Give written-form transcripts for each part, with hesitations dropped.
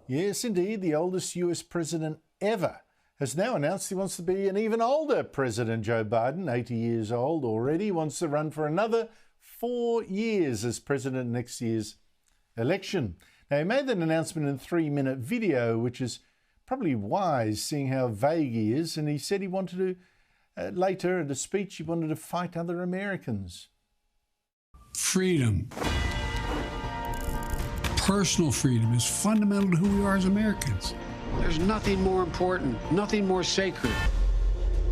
Yes, indeed, the oldest US president ever has now announced he wants to be an even older president. Joe Biden, 80 years old already, wants to run for another 4 years as president next year's election. Now, he made that announcement in a 3-minute video, which is probably wise, seeing how vague he is. And he said he wanted to, later at a speech, he wanted to fight other Americans. Freedom. Personal freedom is fundamental to who we are as Americans. There's nothing more important, nothing more sacred.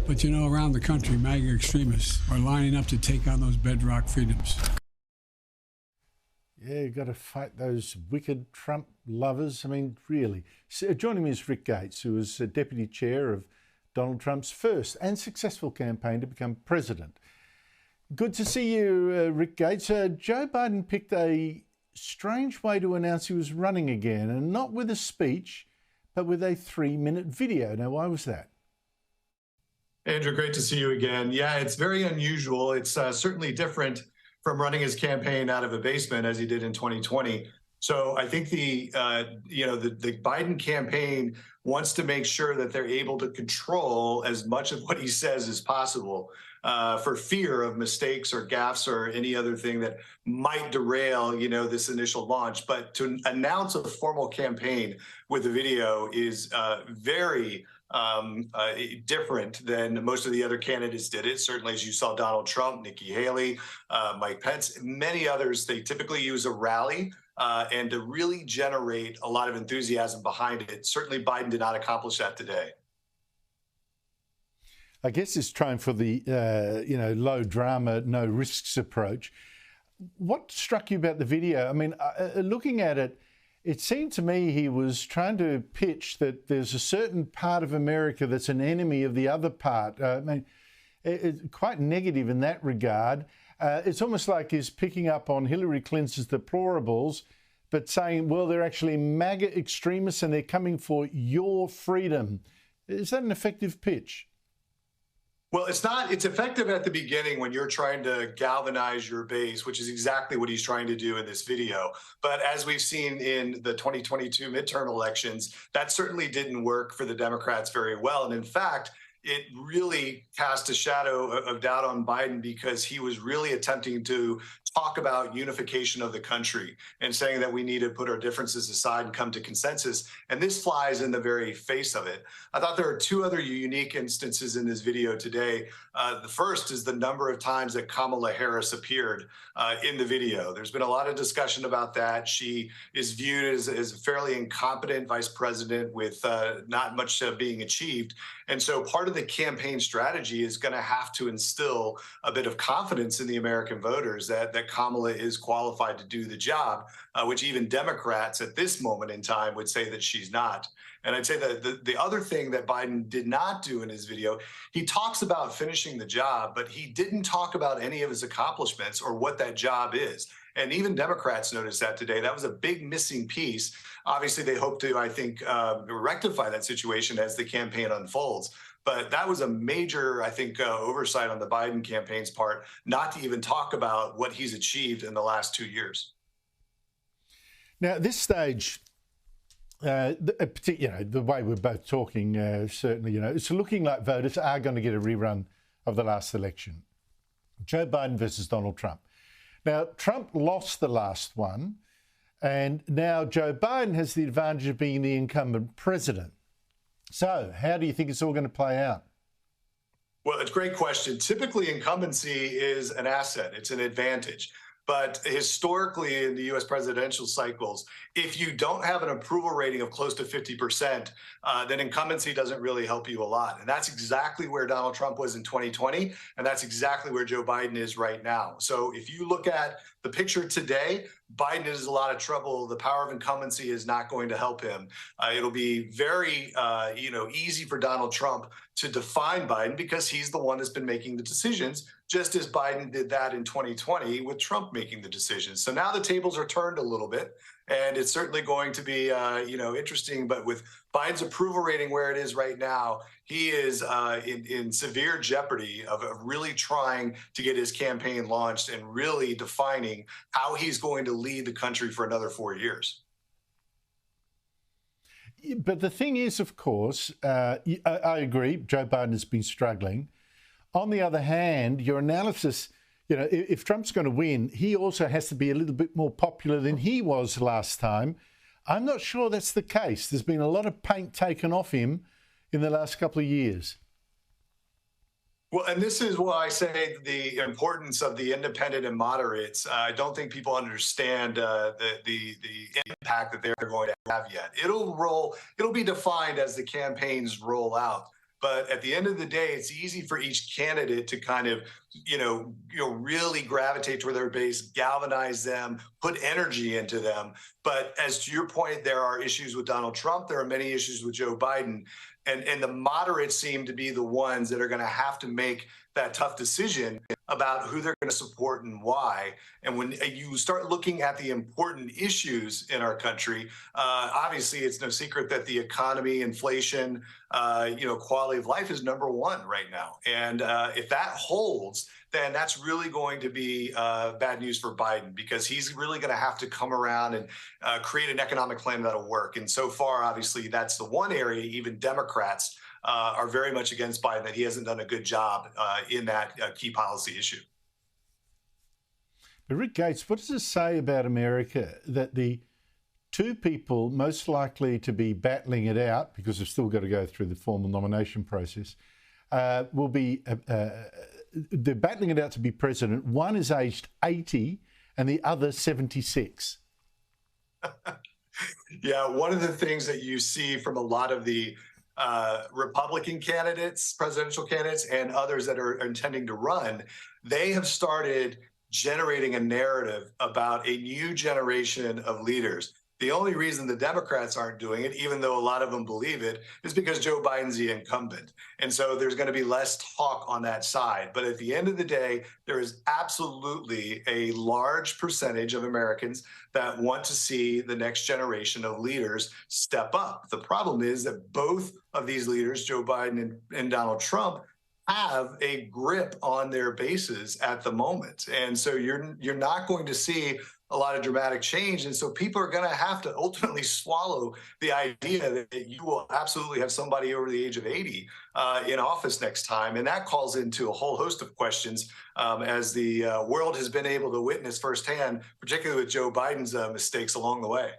But you know, around the country, MAGA extremists are lining up to take on those bedrock freedoms. Yeah, you've got to fight those wicked Trump lovers. I mean, really. So, joining me is Rick Gates, who was deputy chair of Donald Trump's first and successful campaign to become president. Good to see you, Rick Gates. Joe Biden picked a strange way to announce he was running again, and not with a speech, but with a 3-minute video. Now, why was that? Andrew, great to see you again. Yeah, it's very unusual. It's certainly different from running his campaign out of a basement as he did in 2020. So I think the Biden campaign wants to make sure that they're able to control as much of what he says as possible for fear of mistakes or gaffes or any other thing that might derail, this initial launch. But to announce a formal campaign with a video is very different than most of the other candidates did it. Certainly, as you saw, Donald Trump, Nikki Haley, Mike Pence, many others, they typically use a rally and to really generate a lot of enthusiasm behind it. Certainly, Biden did not accomplish that today. I guess it's trying for the, low drama, no risks approach. What struck you about the video? I mean, looking at it, it seemed to me he was trying to pitch that there's a certain part of America that's an enemy of the other part. I mean, it's quite negative in that regard. It's almost like he's picking up on Hillary Clinton's deplorables, but saying, well, they're actually MAGA extremists and they're coming for your freedom. Is that an effective pitch? Well, it's not. It's effective at the beginning when you're trying to galvanize your base, which is exactly what he's trying to do in this video. But as we've seen in the 2022 midterm elections, that certainly didn't work for the Democrats very well. And in fact, it really cast a shadow of doubt on Biden because he was really attempting to talk about unification of the country and saying that we need to put our differences aside and come to consensus. And this flies in the very face of it. I thought there are two other unique instances in this video today. The first is the number of times that Kamala Harris appeared in the video. There's been a lot of discussion about that. She is viewed as a fairly incompetent vice president with not much being achieved. And so part of the campaign strategy is going to have to instill a bit of confidence in the American voters that Kamala is qualified to do the job, which even Democrats at this moment in time would say that she's not. And I'd say that the other thing that Biden did not do in his video, he talks about finishing the job, but he didn't talk about any of his accomplishments or what that job is. And even Democrats noticed that today. That was a big missing piece. Obviously, they hope to, I think, rectify that situation as the campaign unfolds. But that was a major, I think, oversight on the Biden campaign's part, not to even talk about what he's achieved in the last 2 years. Now, at this stage, the way we're both talking, certainly, it's looking like voters are going to get a rerun of the last election. Joe Biden versus Donald Trump. Now, Trump lost the last one, and now Joe Biden has the advantage of being the incumbent president. So how do you think it's all going to play out? Well, it's a great question. Typically, incumbency is an asset. It's an advantage. But historically, in the U.S. presidential cycles, if you don't have an approval rating of close to 50%, then incumbency doesn't really help you a lot. And that's exactly where Donald Trump was in 2020, and that's exactly where Joe Biden is right now. So if you look at the picture today, Biden is in a lot of trouble. The power of incumbency is not going to help him. It'll be very, easy for Donald Trump to define Biden because he's the one that's been making the decisions, just as Biden did that in 2020 with Trump making the decisions. So now the tables are turned a little bit, and it's certainly going to be, interesting. But with Biden's approval rating where it is right now, he is in severe jeopardy of really trying to get his campaign launched and really defining how he's going to lead the country for another 4 years. But the thing is, of course, I agree, Joe Biden has been struggling. On the other hand, your analysis, you know, if Trump's going to win, he also has to be a little bit more popular than he was last time. I'm not sure that's the case. There's been a lot of paint taken off him in the last couple of years. Well, and this is why I say the importance of the independent and moderates. I don't think people understand the impact that they're going to have yet. It'll be defined as the campaigns roll out. But at the end of the day, it's easy for each candidate to kind of, really gravitate toward their base, galvanize them, put energy into them. But as to your point, there are issues with Donald Trump. There are many issues with Joe Biden. And the moderates seem to be the ones that are going to have to make that tough decision about who they're going to support and why. And when you start looking at the important issues in our country, obviously it's no secret that the economy, inflation, quality of life is number one right now. And if that holds, then that's really going to be bad news for Biden, because he's really going to have to come around and create an economic plan that'll work. And so far, obviously, that's the one area even Democrats are very much against Biden, that he hasn't done a good job in that key policy issue. But Rick Gates, what does it say about America that the two people most likely to be battling it out, because they've still got to go through the formal nomination process, will be they're battling it out to be president. One is aged 80 and the other 76. Yeah, one of the things that you see from a lot of the Republican candidates, presidential candidates, and others that are intending to run, they have started generating a narrative about a new generation of leaders. The only reason the Democrats aren't doing it, even though a lot of them believe it, is because Joe Biden's the incumbent. And so there's going to be less talk on that side. But at the end of the day, there is absolutely a large percentage of Americans that want to see the next generation of leaders step up. The problem is that both of these leaders, Joe Biden and Donald Trump, have a grip on their bases at the moment. And so you're not going to see a lot of dramatic change. And so people are going to have to ultimately swallow the idea that you will absolutely have somebody over the age of 80 in office next time. And that calls into a whole host of questions, as the world has been able to witness firsthand, particularly with Joe Biden's mistakes along the way.